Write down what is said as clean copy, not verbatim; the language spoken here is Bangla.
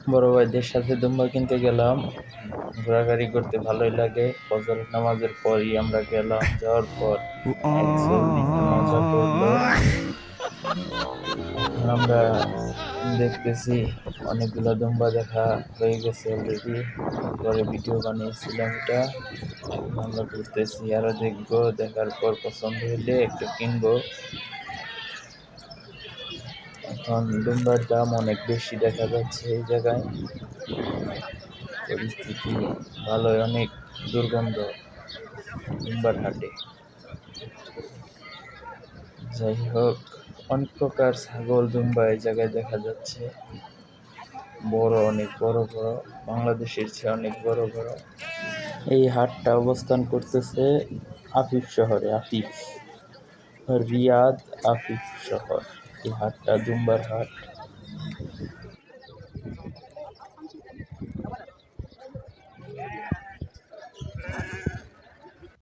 বড় ভাইদের সাথে দুম্বা কিনতে গেলাম। ঘোরাঘুরি করতে ভালোই লাগে। ফজরের নামাজের পরই আমরা গেলাম। যাওয়ার পর এক চল্লিশে মজা করলো। এখন আমরা দেখতেছি অনেকগুলো দুম্বা দেখা হয়ে গেছে অলরেডি। পরে ভিডিও বানিয়েছিলাম এটা। এখন আমরা ঘুরতেছি, আরো দেখবো। দেখার পর পছন্দ হইলে একটা কিনবো। এখন দুম্বার দাম অনেক বেশি দেখা যাচ্ছে এই জায়গায়। পরিস্থিতি ভালোই, অনেক দুর্গন্ধ দুম্বার হাটে। যাই হোক, অনেক প্রকার ছাগল দুম্বা এই জায়গায় দেখা যাচ্ছে। বড়, অনেক বড় বড়, বাংলাদেশের চেয়ে অনেক বড় বড়। এই হাটটা অবস্থান করতেছে আফিফ শহরে। আফিফ, রিয়াদ আফিফ শহর। এই হাটটা দুম্বার হাট।